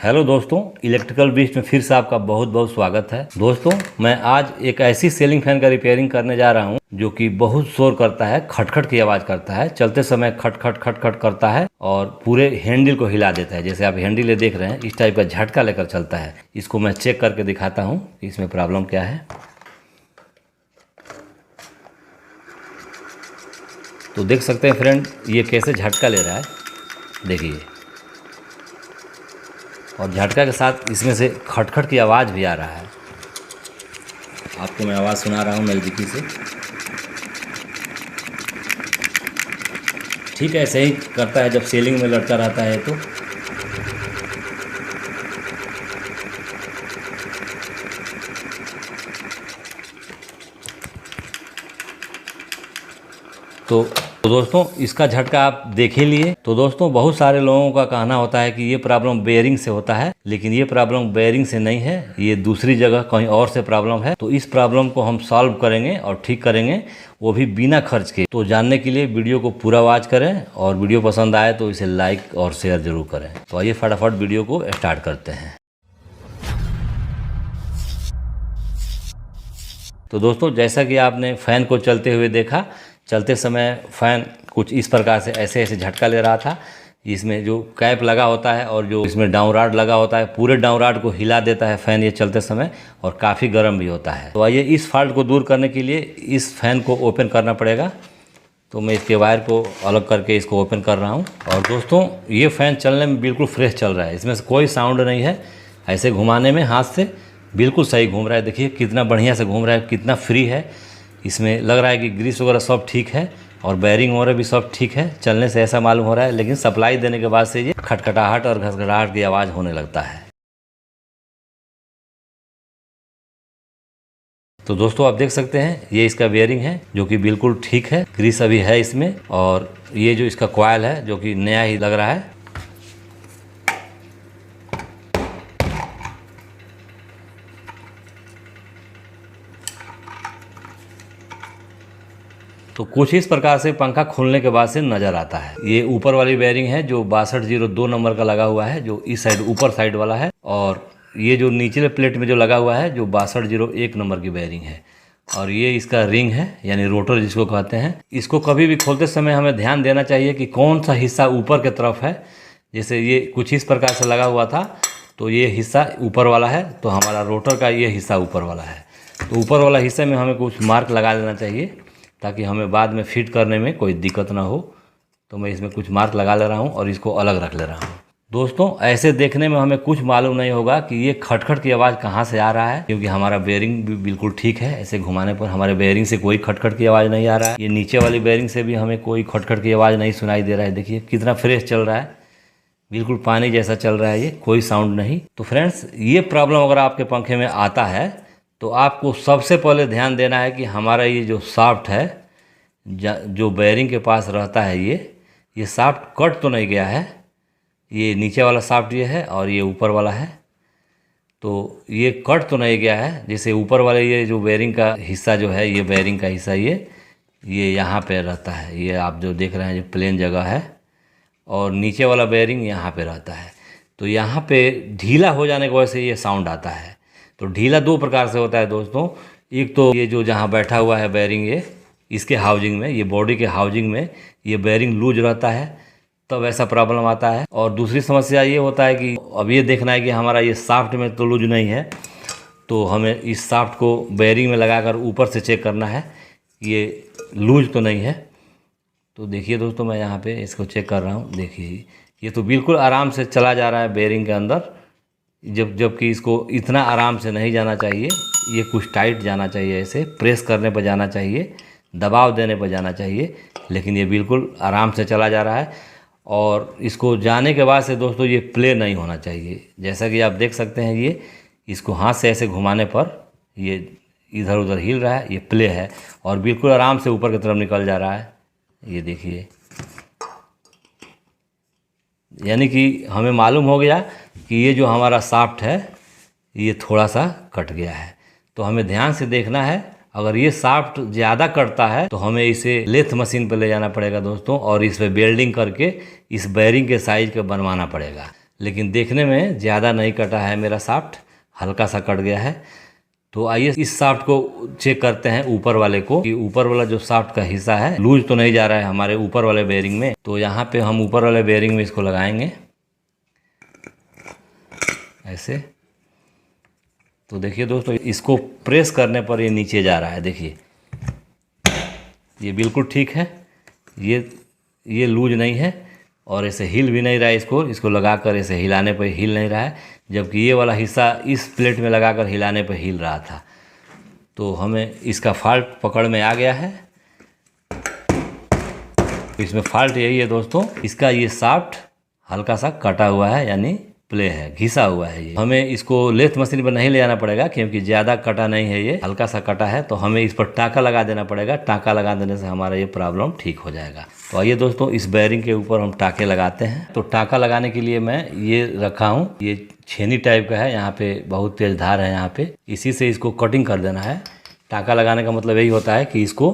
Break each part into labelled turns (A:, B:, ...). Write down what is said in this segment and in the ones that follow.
A: Hello दोस्तों, electrical beast में फिर से आपका बहुत बहुत स्वागत है। दोस्तों, मैं आज एक ऐसी सीलिंग फैन का रिपेयरिंग करने जा रहा हूं जो कि बहुत शोर करता है, खटखट की आवाज़ करता है, चलते समय खटखट खटखट करता है और पूरे हैंडल को हिला देता है। जैसे आप हैंडल ये देख रहे हैं, इस टाइप का झटका लेकर चलता है। इसको मैं चेक करके दिखाता हूँ कि इसमें प्रॉब्लम क्या है। तो देख सकते हैं फ्रेंड, ये कैसे झटका ले रहा है, देखिए। और झटका के साथ इसमें से खटखट की आवाज़ भी आ रहा है। आपको मैं आवाज़ सुना रहा हूँ नज़दीकी से। ठीक है, ऐसे ही करता है जब सीलिंग में लटका रहता है। तो दोस्तों, इसका झटका आप देख ही लिए। तो दोस्तों, बहुत सारे लोगों का कहना होता है कि ये प्रॉब्लम बेयरिंग से होता है, लेकिन ये प्रॉब्लम बेयरिंग से नहीं है, ये दूसरी जगह कहीं और से प्रॉब्लम है। तो इस प्रॉब्लम को हम सॉल्व करेंगे और ठीक करेंगे, वो भी बिना खर्च के। तो जानने के लिए वीडियो को पूरा वॉच करें और वीडियो पसंद आए तो इसे लाइक और शेयर जरूर करें। तो आइए फटाफट वीडियो को स्टार्ट करते हैं। तो दोस्तों, जैसा कि आपने फैन को चलते हुए देखा, चलते समय फैन कुछ इस प्रकार से ऐसे ऐसे झटका ले रहा था। इसमें जो कैप लगा होता है और जो इसमें डाउन रॉड लगा होता है, पूरे डाउन रॉड को हिला देता है फैन ये चलते समय, और काफ़ी गर्म भी होता है। तो आइए, इस फॉल्ट को दूर करने के लिए इस फैन को ओपन करना पड़ेगा। तो मैं इसके वायर को अलग करके इसको ओपन कर रहा हूँ। और दोस्तों, ये फ़ैन चलने में बिल्कुल फ्रेश चल रहा है, इसमें से कोई साउंड नहीं है। ऐसे घुमाने में हाथ से बिल्कुल सही घूम रहा है। देखिए कितना बढ़िया से घूम रहा है, कितना फ्री है। इसमें लग रहा है कि ग्रीस वगैरह सब ठीक है और बेयरिंग वगैरह भी सब ठीक है। चलने से ऐसा मालूम हो रहा है, लेकिन सप्लाई देने के बाद से ये खटखटाहट और घसघटाहट की आवाज़ होने लगता है। तो दोस्तों, आप देख सकते हैं ये इसका बेयरिंग है जो कि बिल्कुल ठीक है, ग्रीस अभी है इसमें। और ये जो इसका कॉइल है जो कि नया ही लग रहा है। तो कुछ इस प्रकार से पंखा खुलने के बाद से नज़र आता है। ये ऊपर वाली बेयरिंग है जो 6202 नंबर का लगा हुआ है, जो इस साइड ऊपर साइड वाला है। और ये जो निचले प्लेट में जो लगा हुआ है जो 6201 नंबर की बेयरिंग है। और ये इसका रिंग है, यानी रोटर जिसको कहते हैं। इसको कभी भी खोलते समय हमें ध्यान देना चाहिए कि कौन सा हिस्सा ऊपर की तरफ है। जैसे ये कुछ इस प्रकार से लगा हुआ था, तो ये हिस्सा ऊपर वाला है, तो हमारा रोटर का ये हिस्सा ऊपर वाला है। तो ऊपर वाला हिस्से में हमें कुछ मार्क लगा देना चाहिए ताकि हमें बाद में फिट करने में कोई दिक्कत ना हो। तो मैं इसमें कुछ मार्क लगा ले रहा हूँ और इसको अलग रख ले रहा हूँ। दोस्तों, ऐसे देखने में हमें कुछ मालूम नहीं होगा कि ये खटखट की आवाज़ कहाँ से आ रहा है, क्योंकि हमारा बेयरिंग भी बिल्कुल ठीक है। ऐसे घुमाने पर हमारे बेयरिंग से कोई खटखट की आवाज़ नहीं आ रहा है। ये नीचे वाली बेयरिंग से भी हमें कोई खटखट की आवाज़ नहीं सुनाई दे रहा है। देखिए कितना फ्रेश चल रहा है, बिल्कुल पानी जैसा चल रहा है, ये कोई साउंड नहीं। तो फ्रेंड्स, ये प्रॉब्लम अगर आपके पंखे में आता है तो आपको सबसे पहले ध्यान देना है कि हमारा ये जो शाफ्ट है, जो बेयरिंग के पास रहता है, ये शाफ्ट कट तो नहीं गया है। ये नीचे वाला शाफ्ट ये है और ये ऊपर वाला है, तो ये कट तो नहीं गया है। जैसे ऊपर वाले ये जो बेयरिंग का हिस्सा जो है, ये बेयरिंग का हिस्सा ये यहाँ पे रहता है। ये आप जो देख रहे हैं जो प्लेन जगह है, और नीचे वाला बेयरिंग यहाँ पे रहता है। तो यहाँ पे ढीला हो जाने की वजह से ये साउंड आता है। तो ढीला दो प्रकार से होता है दोस्तों। एक तो ये जो जहाँ बैठा हुआ है बेयरिंग, ये इसके हाउजिंग में, ये बॉडी के हाउजिंग में ये बेयरिंग लूज रहता है, तब ऐसा प्रॉब्लम आता है। और दूसरी समस्या ये होता है कि अब ये देखना है कि हमारा ये शाफ्ट में तो लूज नहीं है, तो हमें इस शाफ्ट को बेयरिंग में लगाकर ऊपर से चेक करना है ये लूज तो नहीं है। तो देखिए दोस्तों, मैं यहाँ पे इसको चेक कर रहा हूँ। देखिए ये तो बिल्कुल आराम से चला जा रहा है बेयरिंग के अंदर, जबकि इसको इतना आराम से नहीं जाना चाहिए। ये कुछ टाइट जाना चाहिए, ऐसे प्रेस करने पर जाना चाहिए, दबाव देने पर जाना चाहिए। लेकिन ये बिल्कुल आराम से चला जा रहा है। और इसको जाने के बाद से दोस्तों ये प्ले नहीं होना चाहिए। जैसा कि आप देख सकते हैं, ये इसको हाथ से ऐसे घुमाने पर ये इधर उधर हिल रहा है, ये प्ले है। और बिल्कुल आराम से ऊपर की तरफ निकल जा रहा है, ये देखिए। यानी कि हमें मालूम हो गया कि ये जो हमारा शाफ्ट है ये थोड़ा सा कट गया है। तो हमें ध्यान से देखना है। अगर ये शाफ्ट ज़्यादा कटता है तो हमें इसे लेथ मशीन पर ले जाना पड़ेगा दोस्तों, और इस पर वेल्डिंग करके इस बेयरिंग के साइज का बनवाना पड़ेगा। लेकिन देखने में ज़्यादा नहीं कटा है मेरा शाफ्ट, हल्का सा कट गया है। तो आइए इस शाफ्ट को चेक करते हैं ऊपर वाले को, कि ऊपर वाला जो शाफ्ट का हिस्सा है लूज तो नहीं जा रहा है हमारे ऊपर वाले बेयरिंग में। तो यहाँ पे हम ऊपर वाले बेयरिंग में इसको लगाएंगे ऐसे। तो देखिए दोस्तों, इसको प्रेस करने पर ये नीचे जा रहा है। देखिए ये बिल्कुल ठीक है, ये लूज नहीं है और ऐसे हिल भी नहीं रहा है। इसको लगाकर ऐसे हिलाने पर हिल नहीं रहा है, जबकि ये वाला हिस्सा इस प्लेट में लगाकर हिलाने पर हिल रहा था। तो हमें इसका फॉल्ट पकड़ में आ गया है। इसमें फॉल्ट यही है दोस्तों, इसका ये शाफ्ट हल्का सा कटा हुआ है, यानी प्ले है, घिसा हुआ है। ये हमें इसको लेथ मशीन पर नहीं ले जाना पड़ेगा, क्योंकि ज़्यादा कटा नहीं है, ये हल्का सा कटा है। तो हमें इस पर टाँका लगा देना पड़ेगा। टाँका लगा देने से हमारा ये प्रॉब्लम ठीक हो जाएगा। तो आइए दोस्तों, इस बेयरिंग के ऊपर हम टाँके लगाते हैं। तो टाँका लगाने के लिए मैं ये रखा हूँ, ये छेनी टाइप का है, यहाँ पे बहुत तेज धार है यहाँ पे, इसी से इसको कटिंग कर देना है। टाँका लगाने का मतलब यही होता है कि इसको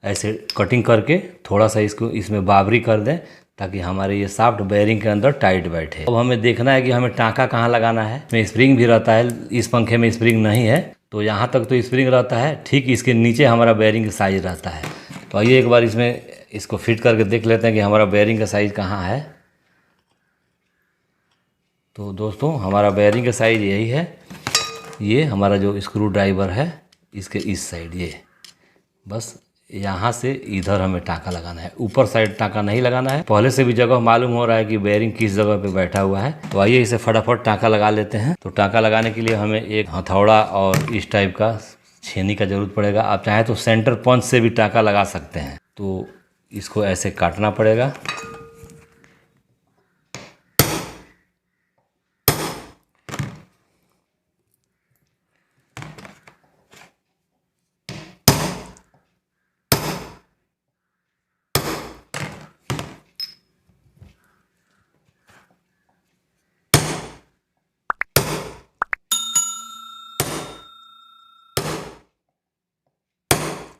A: ऐसे कटिंग करके थोड़ा सा इसको इसमें बाबरी कर दें, ताकि हमारे ये शाफ्ट बेयरिंग के अंदर टाइट बैठे। अब हमें देखना है कि हमें टाँका कहाँ लगाना है। इसमें स्प्रिंग भी रहता है, इस पंखे में स्प्रिंग नहीं है, तो यहाँ तक तो स्प्रिंग रहता है, ठीक इसके नीचे हमारा बेयरिंग का साइज रहता है। तो आइए एक बार इसको फिट करके देख लेते हैं कि हमारा बेयरिंग का साइज कहाँ है। तो दोस्तों, हमारा बेयरिंग का साइज यही है। ये हमारा जो स्क्रू ड्राइवर है, इसके इस साइड, ये बस यहाँ से इधर हमें टाँका लगाना है। ऊपर साइड टाँका नहीं लगाना है। पहले से भी जगह मालूम हो रहा है कि बेयरिंग किस जगह पे बैठा हुआ है। तो आइए इसे फटाफट टाँका लगा लेते हैं। तो टाँका लगाने के लिए हमें एक हथौड़ा और इस टाइप का छेनी का ज़रूरत पड़ेगा। आप चाहें तो सेंटर पंच से भी टाँका लगा सकते हैं। तो इसको ऐसे काटना पड़ेगा।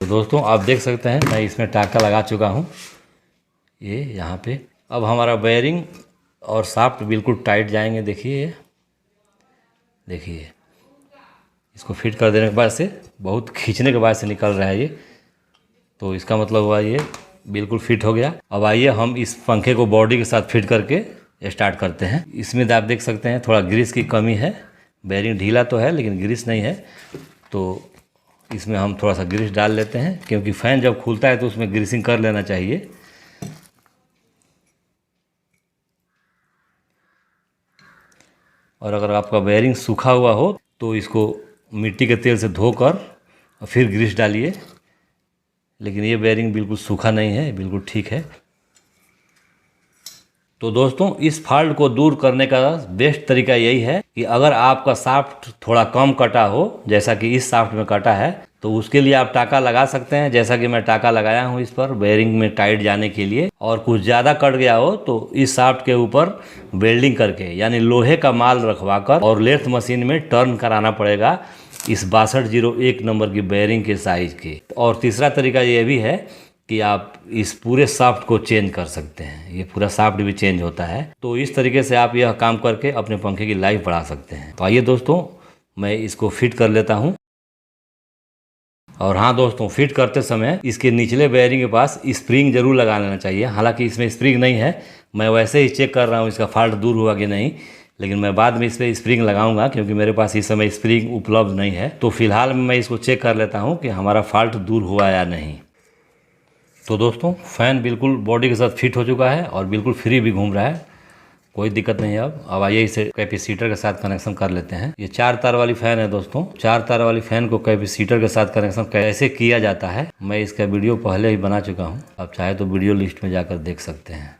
A: तो दोस्तों, आप देख सकते हैं मैं इसमें टाँका लगा चुका हूँ, ये यहाँ पे। अब हमारा बेयरिंग और शाफ्ट बिल्कुल टाइट जाएंगे। देखिए इसको फिट कर देने के बाद से, बहुत खींचने के बाद से निकल रहा है ये, तो इसका मतलब हुआ ये बिल्कुल फिट हो गया। अब आइए हम इस पंखे को बॉडी के साथ फिट करके स्टार्ट करते हैं। इसमें आप देख सकते हैं थोड़ा ग्रीस की कमी है। बेयरिंग ढीला तो है लेकिन ग्रीस नहीं है, तो इसमें हम थोड़ा सा ग्रीस डाल लेते हैं, क्योंकि फ़ैन जब खुलता है तो उसमें ग्रीसिंग कर लेना चाहिए। और अगर आपका बेयरिंग सूखा हुआ हो तो इसको मिट्टी के तेल से धोकर और फिर ग्रीस डालिए। लेकिन ये बेयरिंग बिल्कुल सूखा नहीं है, बिल्कुल ठीक है। तो दोस्तों, इस फॉल्ट को दूर करने का बेस्ट तरीका यही है कि अगर आपका शाफ्ट थोड़ा कम कटा हो, जैसा कि इस शाफ्ट में कटा है, तो उसके लिए आप टाँका लगा सकते हैं, जैसा कि मैं टाँका लगाया हूँ इस पर बेयरिंग में टाइट जाने के लिए। और कुछ ज़्यादा कट गया हो तो इस शाफ्ट के ऊपर वेल्डिंग करके, यानी लोहे का माल रखवाकर और लेथ मशीन में टर्न कराना पड़ेगा इस 6201 नंबर की बेयरिंग के साइज के। और तीसरा तरीका ये भी है कि आप इस पूरे शाफ्ट को चेंज कर सकते हैं, ये पूरा शाफ्ट भी चेंज होता है। तो इस तरीके से आप यह काम करके अपने पंखे की लाइफ बढ़ा सकते हैं। तो आइए दोस्तों, मैं इसको फिट कर लेता हूँ। और हाँ दोस्तों, फिट करते समय इसके निचले बेयरिंग के पास स्प्रिंग जरूर लगा लेना चाहिए। हालांकि इसमें स्प्रिंग नहीं है, मैं वैसे ही चेक कर रहा हूँ इसका फॉल्ट दूर हुआ कि नहीं, लेकिन मैं बाद में इस पर स्प्रिंग लगाऊंगा, क्योंकि मेरे पास इस समय स्प्रिंग उपलब्ध नहीं है। तो फिलहाल मैं इसको चेक कर लेता हूँ कि हमारा फॉल्ट दूर हुआ या नहीं। तो दोस्तों, फ़ैन बिल्कुल बॉडी के साथ फिट हो चुका है और बिल्कुल फ्री भी घूम रहा है, कोई दिक्कत नहीं है। अब आइए इसे कैपेसिटर के साथ कनेक्शन कर लेते हैं। ये 4 तार वाली फ़ैन है दोस्तों। 4 तार वाली फ़ैन को कैपेसिटर के साथ कनेक्शन कैसे किया जाता है, मैं इसका वीडियो पहले ही बना चुका हूँ, आप चाहे तो वीडियो लिस्ट में जाकर देख सकते हैं।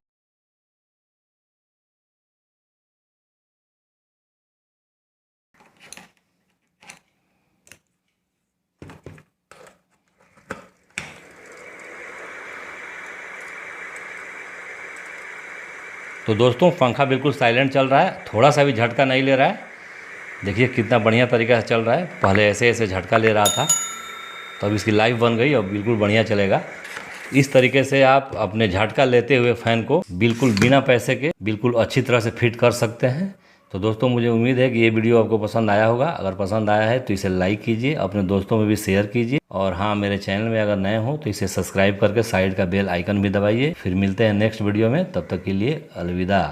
A: तो दोस्तों, पंखा बिल्कुल साइलेंट चल रहा है, थोड़ा सा भी झटका नहीं ले रहा है। देखिए कितना बढ़िया तरीका से चल रहा है। पहले ऐसे ऐसे झटका ले रहा था, तो अब इसकी लाइफ बन गई और बिल्कुल बढ़िया चलेगा। इस तरीके से आप अपने झटका लेते हुए फैन को बिल्कुल बिना पैसे के बिल्कुल अच्छी तरह से फिट कर सकते हैं। तो दोस्तों मुझे उम्मीद है कि ये वीडियो आपको पसंद आया होगा। अगर पसंद आया है तो इसे लाइक कीजिए, अपने दोस्तों में भी शेयर कीजिए, और हाँ, मेरे चैनल में अगर नए हो तो इसे सब्सक्राइब करके साइड का बेल आइकन भी दबाइए। फिर मिलते हैं नेक्स्ट वीडियो में, तब तक के लिए अलविदा।